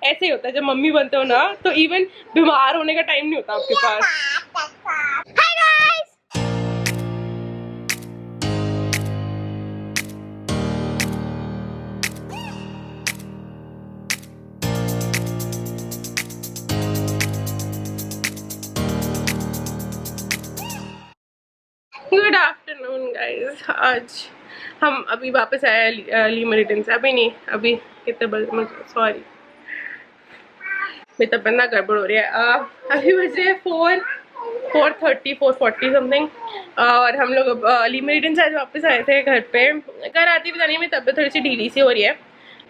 ऐसे ही होता है जब मम्मी बनते हो ना, तो इवन बीमार होने का टाइम नहीं होता आपके पास। Hi guys, good afternoon guys. आज हम अभी वापस आए ली मेरिडियन से। अभी नहीं, अभी कितने बजे, सॉरी मेरी तबियत ना गड़बड़ हो रही है। अभी बज रहे हैं 4:30 4:40 समथिंग, और हम लोग ली मेरिडियन से आज वापस आए थे घर पे। घर आती भी जानी मेरी तबियत थोड़ी सी ढीली सी हो रही है।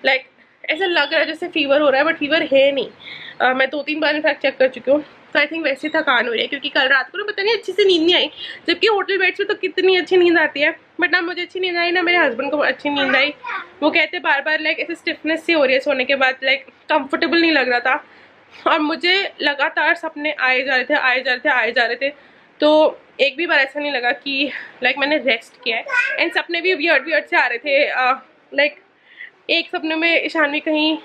लाइक ऐसा लग रहा है जैसे फीवर हो रहा है, बट फीवर है नहीं। मैं 2-3 बार इनफैक्ट चेक कर चुकी हूँ, तो आई थिंक वैसे थकान हो रही है, क्योंकि कल रात को ना पता नहीं अच्छी से नींद नहीं आई। जबकि होटल बेड्स में तो कितनी अच्छी नींद आती है, बट ना मुझे अच्छी नींद आई ना मेरे हस्बैंड को अच्छी नींद आई। वो कहते बार बार लाइक ऐसे स्टिफनेस सी हो रही है सोने के बाद, लाइक कंफर्टेबल नहीं लग रहा था। और मुझे लगातार सपने आए जा रहे थे, आए जा रहे थे, आए जा रहे थे। तो एक भी बार ऐसा नहीं लगा कि लाइक मैंने रेस्ट किया है। एंड सपने भी वियर्ड वियर्ड से आ रहे थे। लाइक एक सपने में ईशानवी कहीं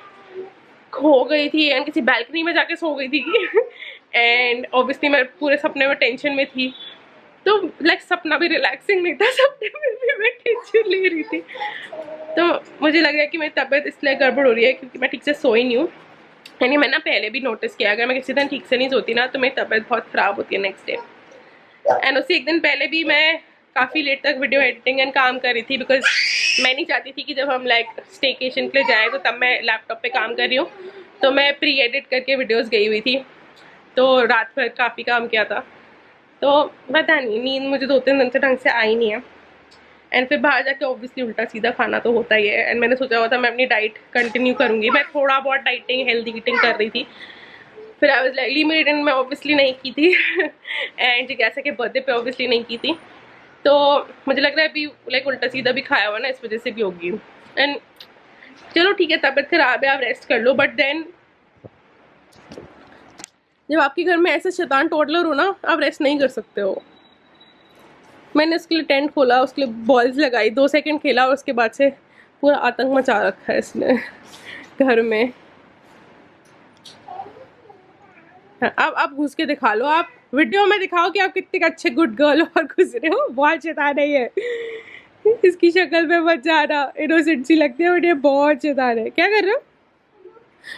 खो गई थी एंड किसी बैल्कनी में जाके सो गई थी। एंड ऑब्वियसली मैं पूरे सपने में टेंशन में थी, तो लाइक सपना भी रिलैक्सिंग नहीं था, सपने में भी मैं टेंशन ले रही थी। तो मुझे लग रहा है कि मेरी तबीयत इसलिए गड़बड़ हो रही है क्योंकि मैं ठीक से सोई नहीं हूँ। यानी मैं ना पहले भी नोटिस किया, अगर मैं किसी दिन ठीक से नहीं सोती ना तो मेरी तबीयत बहुत ख़राब होती है नेक्स्ट डे। एंड उससे एक दिन पहले भी मैं काफ़ी लेट तक वीडियो एडिटिंग एंड काम कर रही थी, बिकॉज मैं नहीं चाहती थी कि जब हम लाइक स्टेकेशन के लिए जाए तो तब मैं लैपटॉप पे काम कर रही हूँ। तो मैं प्री एडिट करके वीडियोस गई हुई थी, तो रात भर काफ़ी काम किया था। तो पता नहीं, नींद मुझे 2-3 दिन से ढंग से आई नहीं है। एंड फिर बाहर जाके ऑब्वियसली उल्टा सीधा खाना तो होता ही है। एंड मैंने सोचा हुआ था मैं अपनी डाइट कंटिन्यू करूँगी, मैं थोड़ा बहुत डाइटिंग हेल्दी ईटिंग कर रही थी। फिर I was like Lee meridian में ऑब्वियसली नहीं की थी एंड जिज्ञासा के बर्थडे पे ऑब्वियसली नहीं की थी। तो मुझे लग रहा है अभी लाइक उल्टा सीधा भी खाया हुआ ना, इस वजह से भी होगी। एंड चलो ठीक है, तबीयत खराब है, आप रेस्ट कर लो, बट देन जब आपके घर में ऐसे शैतान टोडलर हो ना, आप रेस्ट नहीं कर सकते हो। मैंने उसके लिए टेंट खोला, उसके लिए बॉल्स लगाई, 2 सेकंड खेला और उसके बाद से पूरा आतंक मचा रखा है इसने घर में। अब घुस के दिखा लो, आप वीडियो में दिखाओ कि आप कितने अच्छे गुड गर्ल और गुजरे हो। बहुत शैतान है ये, इसकी शक्ल पे मत जाना, इनोसेंट सी लगती है बट ये बहुत शैतान है। क्या कर रहे हो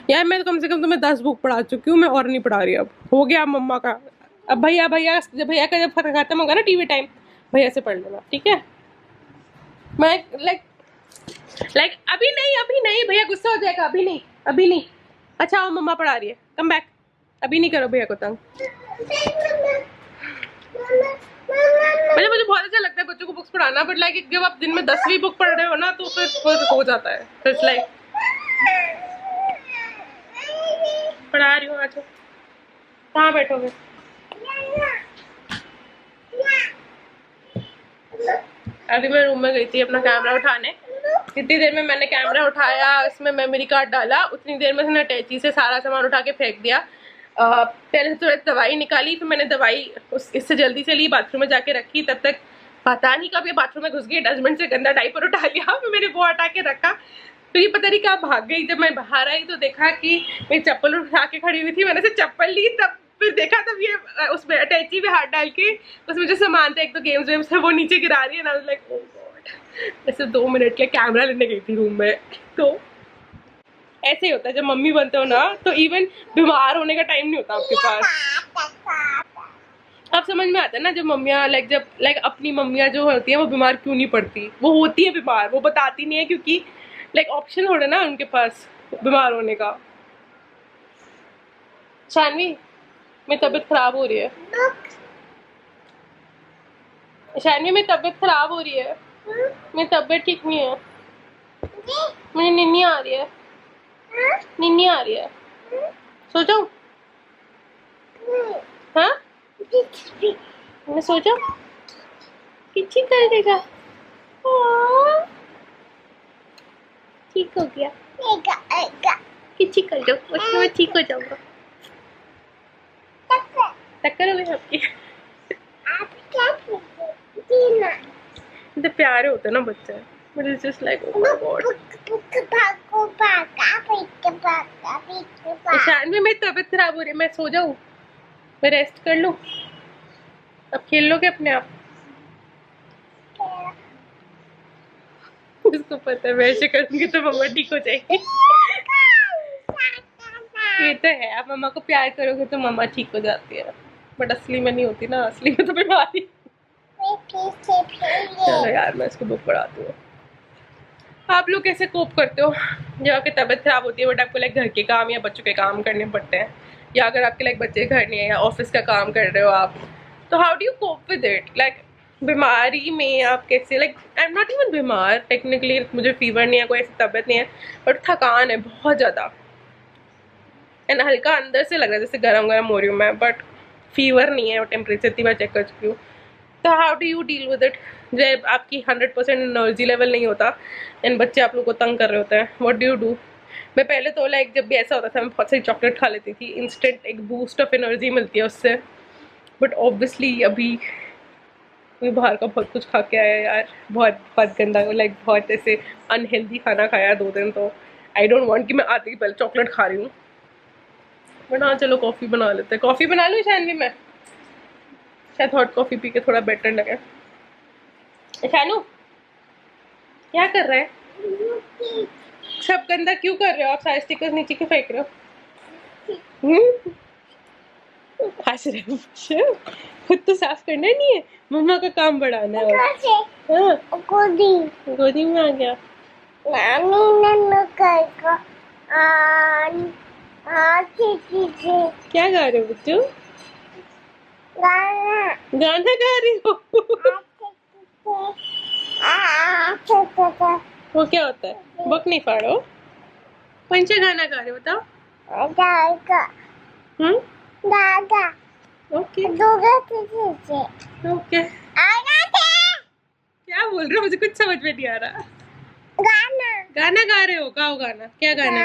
यार? मैं तो कम से कम तुम्हें 10 बुक पढ़ा चुकी हूँ, मैं और नहीं पढ़ा रही। अब हो गया मम्मा का। अब भैया भैया का जब खत्म होगा ना टीवी टाइम, भैया से पढ़ लेना, ठीक है? मैं लाइक अभी नहीं भैया गुस्सा हो जाएगा, अभी नहीं, अभी नहीं। अच्छा आओ, मम्मा पढ़ा रही है, कम बैक। अभी नहीं करो भैया को तंग। मुझे बहुत अच्छा लगता है बच्चों को बुक्स पढ़ाना, बट लाइक जब आप दिन में 10वीं बुक पढ़ रहे हो ना तो फिर हो जाता है। फिर लाइक पढ़ा रही हूँ, आज कहाँ बैठोगे? अभी मैं रूम में गई थी अपना कैमरा उठाने। जितनी देर में मैंने कैमरा उठाया, उसमें मेमोरी कार्ड डाला, उतनी देर में उसने अटैची से सारा सामान उठा के फेंक दिया। पहले से थोड़ी दवाई निकाली, फिर मैंने दवाई इससे जल्दी से ली, बाथरूम में जाके रखी। तब तक पता नहीं कब ये बाथरूम में घुस गई, डस्टबिन से गंदा डायपर उठा लिया, फिर मैंने वो हटा के रखा। तो ये पता नहीं कहाँ भाग गई। जब मैं बाहर आई तो देखा कि मेरी चप्पल उठा के खड़ी हुई थी, मैंने से चप्पल ली, तब फिर देखा तब ये उसमें अटैची में हाथ डाल के उसमें जो सामान था, एक तो गेम्स वेम्स थे, वो नीचे गिरा रही है ना। Like oh God. ऐसे 2 मिनट के कैमरा लेने गई थी रूम में। तो ऐसे ही होता है जब मम्मी बनते हो ना, तो इवन बीमार होने का टाइम नहीं होता आपके पास। अब समझ में आता है ना, जब मम्मियाँ लाइक अपनी मम्मियाँ जो होती है वो बीमार क्यों नहीं पड़ती। वो होती है बीमार, वो बताती नहीं है, क्योंकि लाइक ऑप्शन हो रहा है ना उनके पास बीमार होने का। शानवी, मेरी तबीयत खराब हो रही है। शानवी, मेरी तबीयत खराब हो रही है, मेरी तबीयत ठीक नहीं है, मुझे नींद आ रही है, नींद आ रही है। सो जाऊं? हाँ, मैं सो जाऊं? किची कर देगा? ठीक हो गया, किची कर दो, उसमें मैं ठीक हो जाऊंगा। टक्कर हो गई आपकी। तो प्यारे होते ना बच्चे। But it's just like, oh my god. Ishan भी मेरी तबीयत खराब हो रही है, मैं सो जाऊँ, मैं रेस्ट कर लूँ, अब खेल लोगे अपने आप? उसको पता है मैं ऐसे करूँगी तो मम्मा ठीक हो जाएगी। ये तो है, आप मम्मा को प्यार करोगे तो मम्मा ठीक हो जाती है, बट असली में नहीं होती ना, असली में तो बीमारी। चलो यार मैं इसको बुक पढ़ाती हूँ। आप लोग कैसे कोप करते हो जब आपकी तबीयत खराब होती है बट आपको लाइक घर के काम या बच्चों के काम करने पड़ते हैं, या अगर आपके लाइक बच्चे घर नहीं है या ऑफिस का काम कर रहे हो आप, तो how do you cope with it? Like बीमारी में आप कैसे, like I am not even बीमार टेक्निकली, मुझे फीवर नहीं है, कोई ऐसी तबीयत नहीं है, बट थकान है बहुत ज़्यादा एंड हल्का अंदर से लग रहा है जैसे गरम गरम हो रही हूँ मैं, बट फीवर नहीं है और टेम्परेचर इतनी बार चेक कर चुकी हूँ। तो how do you deal with it जब आपकी 100% एनर्जी लेवल नहीं होता एंड बच्चे आप लोग को तंग कर रहे होते हैं? What do you do? मैं पहले तो लाइक जब भी ऐसा होता था मैं बहुत सारी चॉकलेट खा लेती थी, इंस्टेंट एक बूस्ट ऑफ एनर्जी मिलती है उससे, बट ऑब्वियसली अभी बाहर का बहुत कुछ खा के आया यार, बहुत बहुत गंदा, लाइक बहुत ऐसे अनहेल्दी खाना खाया 2 दिन, तो आई डोंट वांट कि मैं आते ही पहले चॉकलेट खा रही हूँ। बट हाँ चलो कॉफ़ी बना लेते हैं, कॉफ़ी बना लूँ शायद भी मैं, शायद हॉट कॉफ़ी पी के थोड़ा बेटर लगे। शानू क्या कर रहे हैं? सब गंदा क्यों कर रहे हो आप? सारे स्टिकर्स नीचे क्यों फेंक रहे हो? हंस रहे हो? खुद तो साफ करना नहीं है, मम्मा का काम बढ़ाना है। हाँ गोदी में आ गया। क्या गा रहे हो बच्चों? गाना गा रही हो? वो क्या होता है? बुक नहीं पढ़ो, कौन सा गाना गा रहे हो बताओ? ओके ओके, क्या बोल रहे हो? मुझे कुछ समझ में नहीं आ रहा। गाना गा रहे हो? गाओ गाना, क्या गाना है?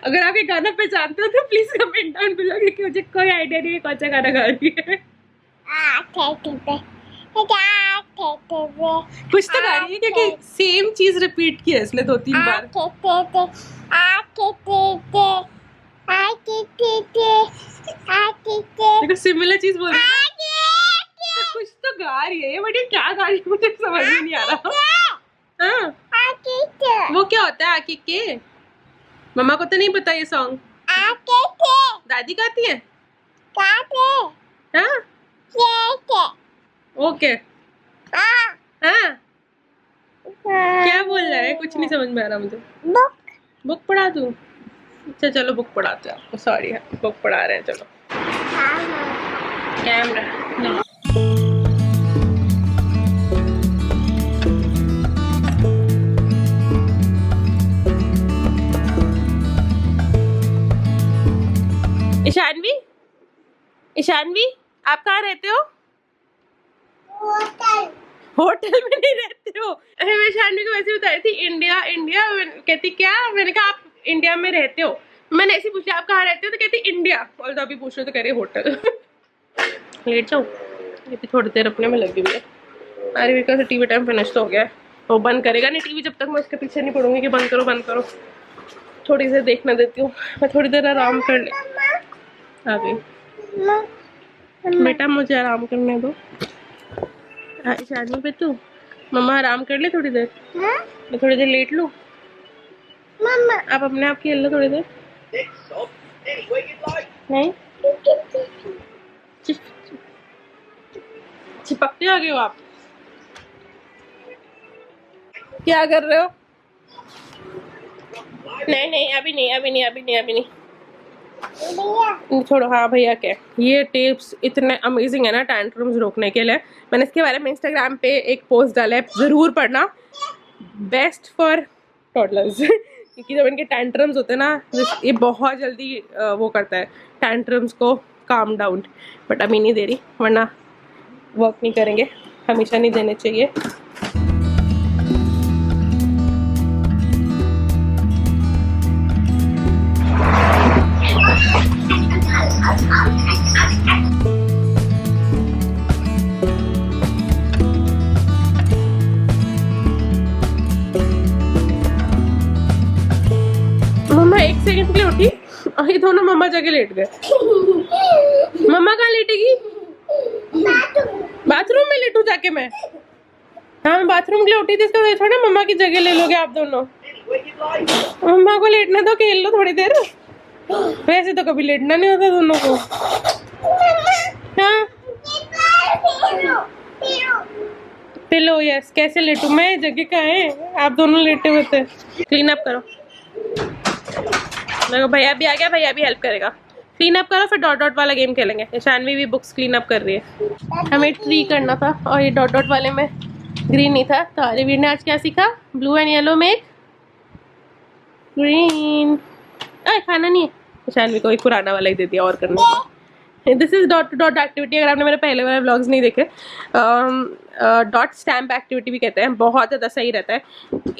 अगर आप ये गाना पहचानते हो तो प्लीज कमेंट डाउन बिलो, क्योंकि मुझे कोई आइडिया नहीं है कौन सा गाना गा रही है। कुछ तो गा रही है क्योंकि सेम चीज रिपीट की है इसलिए 2-3 बार। देखो सिमिलर चीज बोल रही है, कुछ तो गा रही है बट ये क्या गा रही है मुझे समझ में नहीं आ रहा। हाँ वो क्या होता है? आके के मम्मा को तो नहीं पता ये सॉन्ग, दादी गाती है। हाँ ओके, हाँ क्या बोल रहा है? कुछ नहीं समझ में आ रहा मुझे। बुक पढ़ा दूँ? अच्छा चलो बुक पढ़ाते हैं आपको, सॉरी है बुक पढ़ा रहे हैं। चलो कैमरा ईशानवी, ईशानवी आप कहाँ रहते हो? होटल में नहीं रहते हो? अरे मैं ईशानवी को वैसे बता रही थी इंडिया इंडिया, कहती क्या? मैंने कहा आप इंडिया में रहते हो, मैंने ऐसे पूछा आप कहाँ रहते हो, तो कहती इंडिया, और तो अभी पूछ रहे तो कह रही होटल। लेट जाओ, ये भी थोड़ी देर अपने में लगी हुई है। अरे मेरे का टीवी टाइम फिनिश तो हो गया है, वो बंद करेगा नहीं टीवी जब तक मैं उसके पीछे नहीं पड़ूंगी कि बंद करो बंद करो। थोड़ी देर देखना देती हूँ मैं, थोड़ी देर आराम कर ले। आ गई बेटा, मुझे आराम करने दो। शादी पे तू मम्मा आराम कर ले थोड़ी देर, मैं थोड़ी देर लेट लूँ। आप अपने आप खेल लो थोड़ी देर। नहीं चिपकते आ गए हो आप, क्या कर रहे हो? नहीं नहीं अभी नहीं अभी नहीं अभी नहीं अभी नहीं, छोड़ो। हाँ भैया क्या, ये टिप्स इतने अमेजिंग है ना टैंट्रम्स रोकने के लिए। मैंने इसके बारे में इंस्टाग्राम पे एक पोस्ट डाला है, ज़रूर पढ़ना, बेस्ट फॉर टॉडलर्स। क्योंकि जब इनके टैंट्रम्स होते हैं ना, ये बहुत जल्दी वो करता है टैंट्रम्स को काम डाउन। बट अभी नहीं दे रही वरना वर्क नहीं करेंगे, हमेशा नहीं देने चाहिए। के लिए उठी और ये दोनों मम्मा जगह लेट गए। मम्मा कहाँ लेटेगी? बाथरूम में लेटू जाके मैं? हाँ मैं बाथरूम के लिए उठी थी, इसका थोड़ा मम्मा की जगह ले लोगे आप दोनों। मम्मा को लेटने दो, खेल लो थोड़ी देर। वैसे तो कभी लेटना नहीं होता दोनों को। हाँ पिलो, यस। कैसे लेटू मैं? जगह कहाँ है? आप दोनों लेटे हुए थे। क्लीन अप करो। देखो भैया भी आ गया, भैया भी हेल्प करेगा। क्लीन अप करो, फिर डॉट डॉट वाला गेम खेलेंगे। शानवी भी बुक्स क्लीन अप कर रही है। हमें ट्री करना था और ये डॉट डॉट वाले में ग्रीन नहीं था, तो आर्यवीर ने आज क्या सीखा? Blue and yellow make green. खाना नहीं है, शानवी को एक पुराना वाला ही दे दिया और करने का। This is dot to dot activity. अगर आपने मेरे पहले वाले व्लॉग्स नहीं देखे, डॉट स्टैम्प एक्टिविटी भी कहते हैं, बहुत ज़्यादा सही रहता है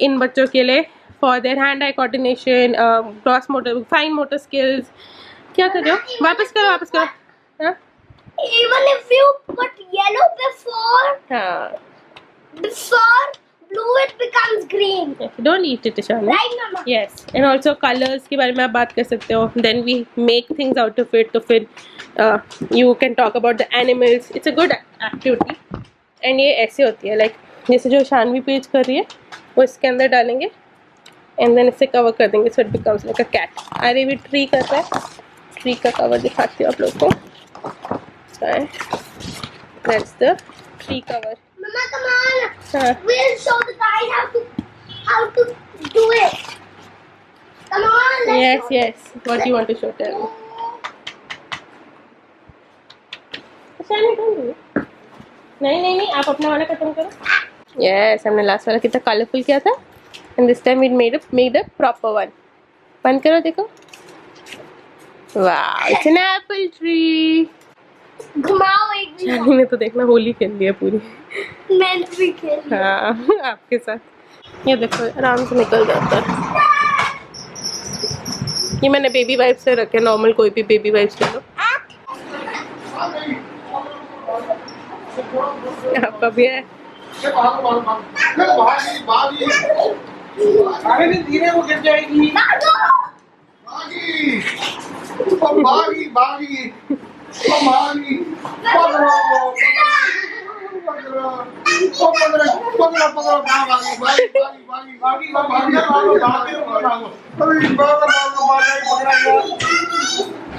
इन बच्चों के लिए, for their hand eye coordination, gross motor, fine motor skills. क्या कर रहे हो? वापस करो, वापस करो। हाँ Even if you put yellow हाँ before blue, it becomes green. Don't eat it Shanvi. Right, Mama? Yes, and also colours के बारे में आप बात कर सकते हो। Then we make things out of it, तो फिर you can talk about the animals. It's a good activity. And ये ऐसे होती है, लाइक जैसे जो शानवी पेज कर रही है वो इसके अंदर डालेंगे एंड देन इसे कवर कर देंगे, so it becomes like a cat. अरे भी ट्री कर रहा है, ट्री का कवर दिखाती हूँ आप लोग को। That's the tree cover. Mama, come on. हाँ We'll show the guys how to do it. Come on. Let's yes go. yes, what you want to show? Tell me. Shanvi don't do it. नहीं, आप अपना वाला खत्म करो। Yes, हमने last वाला कितना कलरफुल किया था, and this time we made a proper one. बंद करो, देखो। वाह, इट्स एन एप्पल ट्री। घुमाओ एक भी। शानवी ने तो देखना होली खेल ली है पूरी। मैं भी खेल। हाँ आपके साथ। ये देखो आराम से निकल जाता है। ये मैंने बेबी वाइप्स से रखे, नॉर्मल कोई भी बेबी वाइप्स ले लो। आपका भी है? धीरे वो गिर जाएगी।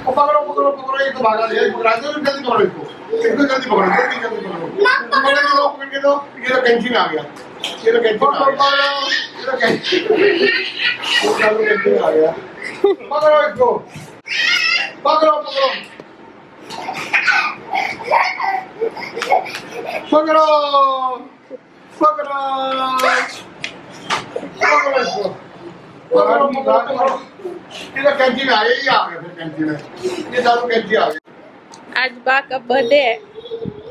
पकड़ो पकड़ो पकड़ो, ये तो भागा ले, पकड़ा दो, जल्दी पकड़ो इसको, एकदम जल्दी पकड़ो, जल्दी जल्दी पकड़ो, पकड़ के दो, पकड़ के दो। ये तो कैंची में आ गया, ये तो कैंची में आ गया, ये तो कैंची, वो चालू कैंची में आ गया। पकड़ो इसको, पकड़ो पकड़ो पकड़ो पकड़ो पकड़ो इसको, पकड़ो पकड़ो। ये तो कैंची में आ गया, ये आ गया फिर कैंची में, ये चालू कैंची आ गया। आज बा का बर्थडे है,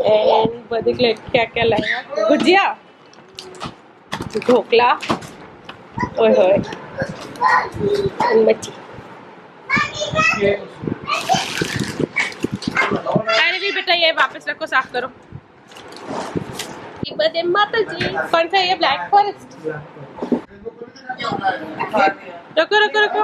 एंड बर्थडे के लिए क्या क्या लाया? गुजिया, ढोकला, ओए होए, मच्छी। अरे भी बेटा ये वापस रखो, साफ करो। बर्थडे माता जी। कौन सा ये? Black forest. रखो रखो रखो।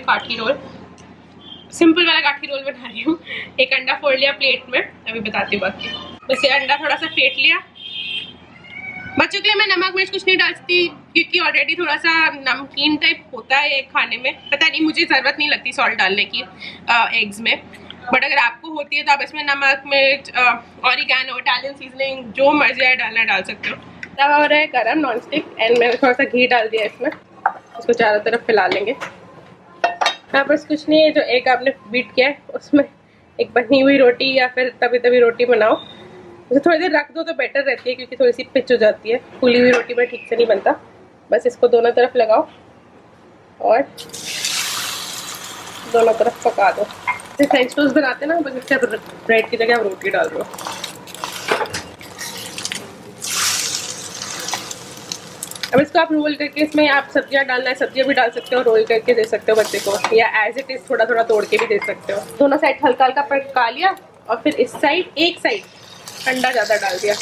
काठी रोल, सिंपल वाला काठी रोल बना रही हूँ। एक अंडा फोड़ लिया प्लेट में, अभी बताती हूँ बाकी। बस ये अंडा थोड़ा सा फेंट लिया। बच्चों के लिए मैं नमक मिर्च कुछ नहीं डालती, क्योंकि ऑलरेडी थोड़ा सा नमकीन टाइप होता है ये खाने में। पता नहीं, मुझे ज़रूरत नहीं लगती सॉल्ट डालने की एग्स में, बट अगर आपको होती है तो आप इसमें नमक मिर्च, ऑरिगैनो, इटालियन सीजनिंग, जो मर्जी है डालना डाल सकते हो। तवा हो रहा है गरम नॉन स्टिक, एंड मैंने थोड़ा सा घी डाल दिया इसमें। इसको चारों तरफ फैला लेंगे। हाँ बस कुछ नहीं है, जो एग आपने बीट किया है उसमें एक बनी हुई रोटी या फिर तभी तभी रोटी बनाओ, उसे थोड़ी देर रख दो तो बेटर रहती है क्योंकि थोड़ी सी पिच हो जाती है, फूली हुई रोटी में ठीक से नहीं बनता। बस इसको दोनों तरफ लगाओ और दोनों तरफ पका दो। जैसे फ्रेंच टोस्ट बनाते हैं ना, बस इससे ब्रेड की जगह आप रोटी डाल दो। अब इसको आप रोल करके, इसमें आप सब्जियां डालना है सब्जियां भी डाल सकते हो, रोल करके दे सकते हो बच्चे को, या एज इट इज थोड़ा थोड़ा तोड़ के भी दे सकते हो। दोनों साइड हल्का हल्का पका लिया और फिर इस साइड एक साइड अंडा ज़्यादा डाल दिया।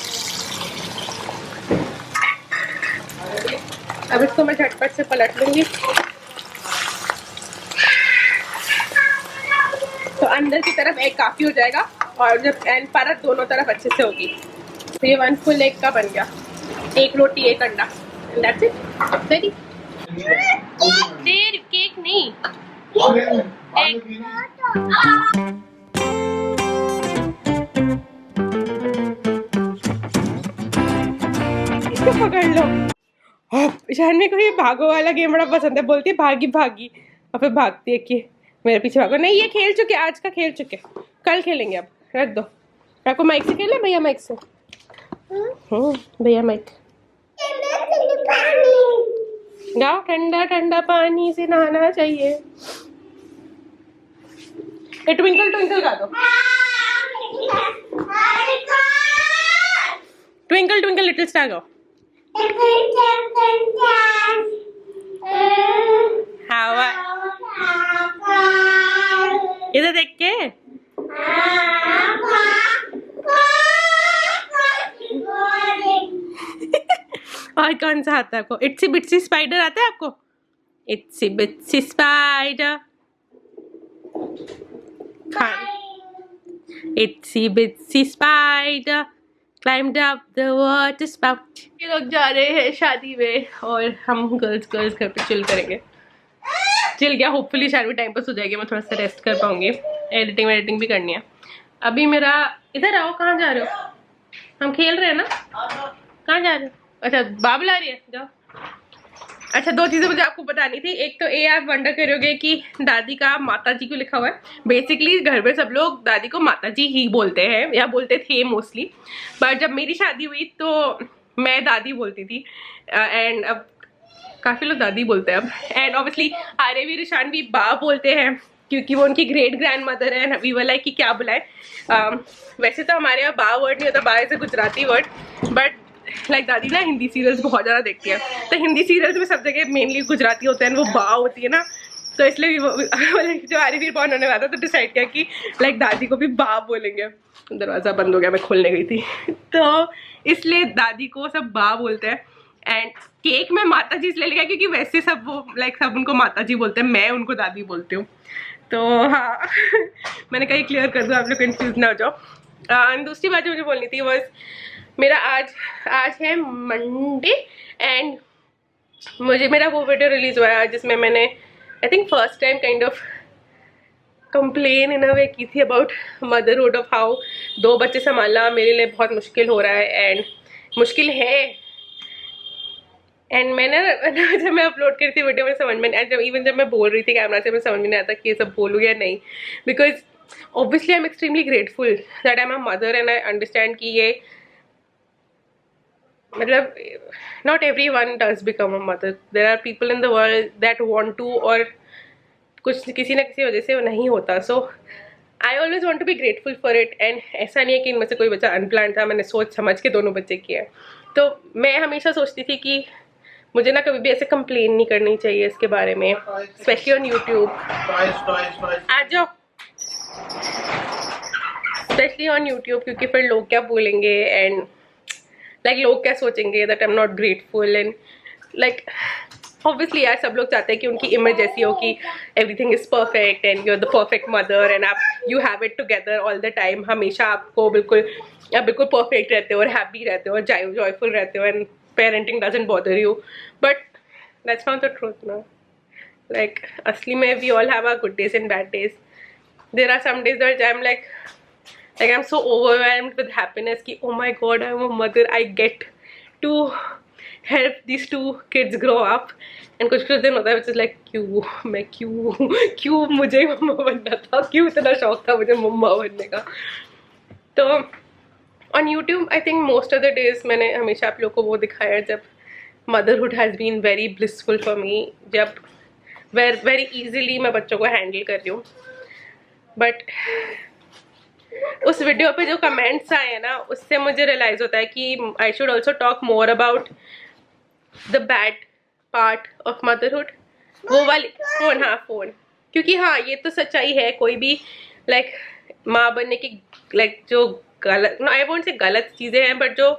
अब इसको मैं झटपट से पलट लूंगी। तो अंदर की तरफ एग काफ़ी हो जाएगा और जब एंड परत दोनों तरफ अच्छे से होगी। तो ये 1 फुल एग का बन गया, एक रोटी एक अंडा, that's it, ready. There cake नहीं, एग। इसको पकड़ लो। शानवी को ये भागो वाला गेम बड़ा पसंद है, बोलती है भागी भागी और फिर भागती है कि मेरे पीछे भागो। नहीं, ये खेल चुके, आज का खेल चुके, कल खेलेंगे, अब रख दो। आपको माइक से खेलना, भैया माइक से। भैया माइक गाओ, ठंडा ठंडा पानी से नहाना चाहिए। ये ट्विंकल ट्विंकल गा दो, ट्विंकल ट्विंकल लिटिल स्टार गाओ। हवा इधर देख के। और कौन सा आता है आपको? इट्सी बिट्सी स्पाइडर आता है आपको? Itsy bitsy spider, itsy bitsy spider climbed up the water spout। ये लोग जा रहे हैं शादी में और हम गर्ल्स घर पे चिल करेंगे। चिल गया, होपफुली शादी टाइम पास हो जाएगी, मैं थोड़ा सा रेस्ट कर पाऊंगी, एडिटिंग भी करनी है। अभी मेरा, इधर आओ, कहाँ जा रहे हो? हम खेल रहे हैं ना, कहाँ जा रहे हो? अच्छा बाबू ला रही है, जाओ। अच्छा, 2 चीज़ें मुझे आपको बतानी थी। एक तो ये आप वंडर करोगे कि दादी का माता जी क्यों लिखा हुआ है। बेसिकली घर में सब लोग दादी को माता जी ही बोलते हैं या बोलते थे मोस्टली, बट जब मेरी शादी हुई तो मैं दादी बोलती थी एंड अब काफ़ी लोग दादी बोलते हैं अब। एंड ऑब्वियसली आर्य भी रिशान भी बा बोलते हैं क्योंकि वो उनकी ग्रेट ग्रैंड मदर है। वी वर लाइक कि क्या बुलाए। वैसे तो हमारे यहाँ बा वर्ड नहीं होता, बा is a Gujarati word, but like दादी ना हिंदी सीरियल्स बहुत ज़्यादा देखती है, तो हिंदी सीरियल्स में सब जगह मेनली गुजराती होते हैं, वो बा होती है ना, तो इसलिए जो आर्यवीर बॉर्न होने वाला था तो डिसाइड किया कि लाइक दादी को भी बा बोलेंगे। दरवाज़ा बंद हो गया, मैं खोलने गई थी तो इसलिए दादी को सब बा बोलते हैं। एंड केक में माता जी इसलिए लिखा क्योंकि वैसे सब वो लाइक सब उनको माता जी बोलते हैं, मैं उनको दादी बोलती हूँ। तो हाँ मैंने कहीं क्लियर कर दूँ, आप लोग कंफ्यूज ना हो जाओ। दूसरी बात जो मुझे बोलनी थी बस, मेरा आज है मंडे एंड मेरा वो वीडियो रिलीज हुआ है जिसमें मैंने I think first time kind of complain in a way की थी अबाउट मदरहुड, ऑफ हाउ 2 बच्चे संभालना मेरे लिए बहुत मुश्किल हो रहा है एंड मुश्किल है। एंड मैंने जब मैं अपलोड करी थी वीडियो में समझ में जब मैं बोल रही थी कैमरा से, मैं समझ में नहीं आता कि ये सब बोलूँ या नहीं, because obviously I am extremely grateful that I am a mother and I understand कि ये मतलब not everyone does become a mother, there are people in the world that want to, और कुछ किसी ना किसी वजह से वो नहीं होता। So I always want to be grateful for it. And ऐसा नहीं है कि इनमें से कोई बच्चा अनप्लान था, मैंने सोच समझ के दोनों बच्चे किए हैं। तो मैं हमेशा सोचती थी कि मुझे ना कभी भी ऐसे कंप्लेन नहीं करनी चाहिए इसके बारे में, स्पेशली ऑन यूट्यूब। आ जाओ, स्पेशली ऑन यूट्यूब, क्योंकि फिर लोग क्या बोलेंगे एंड लाइक लोग क्या सोचेंगे that I am not grateful and like obviously यार सब लोग चाहते हैं कि उनकी इमेज ऐसी हो कि everything is perfect and you are the perfect mother and आप you have it together all the time. हमेशा आपको बिल्कुल परफेक्ट रहते हो और हैप्पी रहते हो और जॉयफुल रहते हो and parenting doesn't bother you, but that's not the truth ना। लाइक असली में we all have our good days and bad days. There are some days that I am like I'm so overwhelmed with happiness कि oh my god I'm a mother, I get to help these two kids grow up. And कुछ दिन होता है which is like क्यों मुझे मम्मा बनना था, क्यों इतना शौक था मुझे मम्मा बनने का. तो on YouTube I think most of the days मैंने हमेशा आप लोगों को वो दिखाया है जब motherhood has been very blissful for me, जब very easily मैं बच्चों को हैंडल कर रही हूँ. बट उस वीडियो पे जो कमेंट्स आए हैं ना, उससे मुझे रियलाइज होता है कि I should also talk more about the bad part of motherhood. वो वाली फोन, हाँ फोन, क्योंकि हाँ ये तो सच्चाई है. कोई भी लाइक माँ बनने की लाइक जो गलत, आई वोंट से गलत चीज़ें हैं, बट जो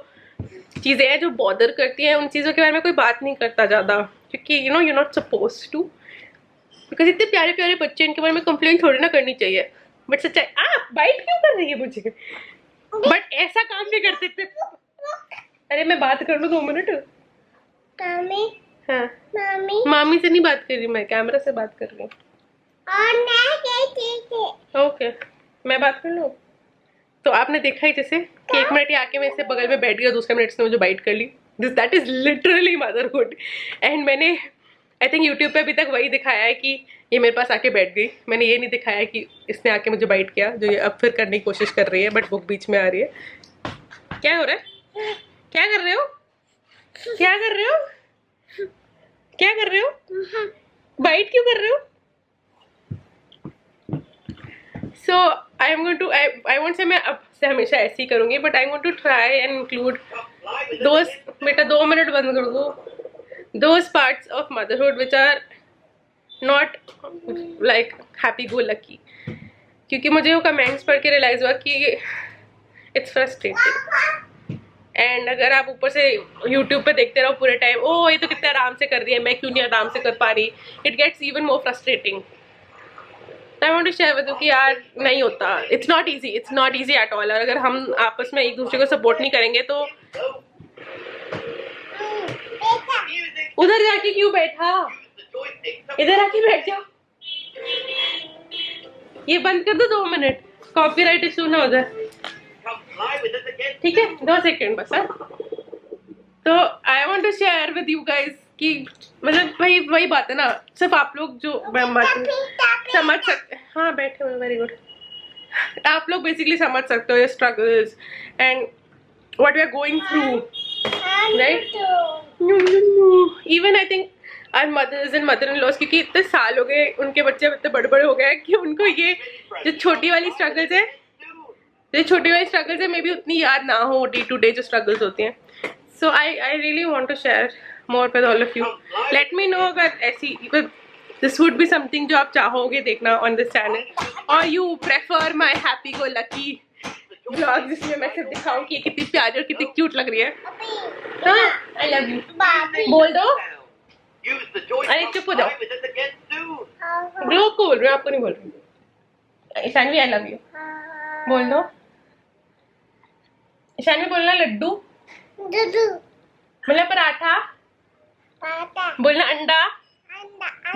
चीज़ें हैं जो बॉदर करती हैं, उन चीज़ों के बारे में कोई बात नहीं करता ज़्यादा, क्योंकि you know you not suppose to, because इतने प्यारे प्यारे बच्चे, इनके बारे में कंप्लेन थोड़ी ना करनी चाहिए. बट सच्चाई, आप बाइट क्यों कर रही है मुझे? बट ऐसा काम भी कर सकते. अरे मैं बात कर लूँ 2 मिनट. मामी, हाँ मामी, मामी से नहीं बात कर रही, मैं कैमरा से बात कर रही हूँ. ओके मैं बात कर लूँ. तो आपने देखा ही जैसे कि 1 मिनट ही आके मैं इससे बगल में बैठ गया, दूसरे मिनट से मुझे बाइट कर ली. That is literally motherhood. And मैंने आई थिंक यूट्यूब पे अभी तक वही दिखाया है कि ये मेरे पास आके बैठ गई. मैंने ये नहीं दिखाया कि इसने आके मुझे बाइट किया, जो ये अब फिर करने की कोशिश कर रही है, बट बुक बीच में आ रही है. क्या हो रहा है? क्या कर रहे हो? क्या कर रहे हो? क्या कर रहे हो? बाइट क्यों कर रहे हो? So I am going to, I won't say मैं अब से हमेशा ऐसे ही करूँगी, but I want to try and include those, बेटा 2 मिनट बंद कर दो, those parts of motherhood which are not like happy go lucky. क्योंकि मुझे वो कमेंट्स पढ़ के रियलाइज हुआ कि it's frustrating. एंड अगर आप ऊपर से यूट्यूब पे देखते रहो पूरे टाइम, ओ ये तो कितने आराम से कर रही है, मैं क्यों नहीं आराम से कर पा रही, it gets even more frustrating. I want to share with you कि यार नहीं होता, it's not easy at all. और अगर हम आपस में एक दूसरे को सपोर्ट नहीं करेंगे तो. उधर जाके क्यों बैठा, इधर आके बैठ जाओ. ये बंद कर दो 2 मिनट, कॉपीराइट इशू ना हो जाए. ठीक है 2 सेकंड बस. तो I want to share with you guys कि मतलब वही बात है ना, सिर्फ आप लोग जो समझ सकते. हाँ बैठे हुए, वेरी गुड. आप लोग बेसिकली समझ सकते हो ये struggles and what we are going through, right? Even I think our mothers and mother in laws, क्योंकि इतने साल हो गए, उनके बच्चे इतने बड़े बड़े हो गए कि उनको ये जो छोटी वाली स्ट्रगल्स है मे बी उतनी याद ना हो डे टू डे जो स्ट्रगल्स होती हैं. So I really want to share more with all of you. Let me know अगर ऐसी दिस वुड बी समथिंग जो आप चाहोगे देखना ऑन दिस चैनल, और you prefer my happy go lucky blog जिसमें मैं सिर्फ दिखाऊं कि ये कितनी प्यारी और कितनी क्यूट लग रही है. हाँ आई लव यू बोल दो. अरे चुप हो जाओ, ग्लोब को बोल रही हूँ, आपको नहीं बोल रही. ईशानवी आई लव यू बोल दो. ईशानवी बोलना लड्डू, बोलना पराठा, बोलना अंडा,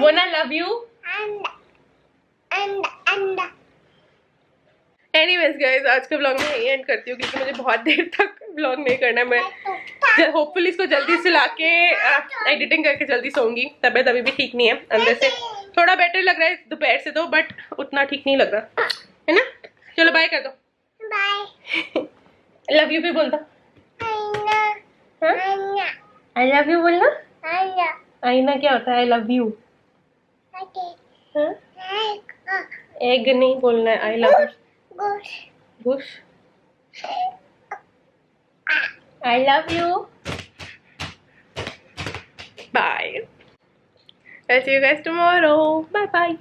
बोलना लव यू. एनीवेज गाइज आज के ब्लॉग में यही एंड करती हूँ, क्योंकि मुझे बहुत देर तक ब्लॉग नहीं करना है. मैं होपफुली इसको जल्दी सुला के एडिटिंग करके जल्दी सोऊंगी. तबीयत अभी भी ठीक नहीं है, अंदर से थोड़ा बेटर लग रहा है दोपहर से तो, बट उतना ठीक नहीं लग रहा है ना. चलो बाय कर दो. बाय. लव यू भी बोल दो. आई लव यू बोलना. आईना क्या होता है? I love you. एग नहीं बोलना है, I love you. Bush. I love you. Bye. I'll see you guys tomorrow. Bye bye.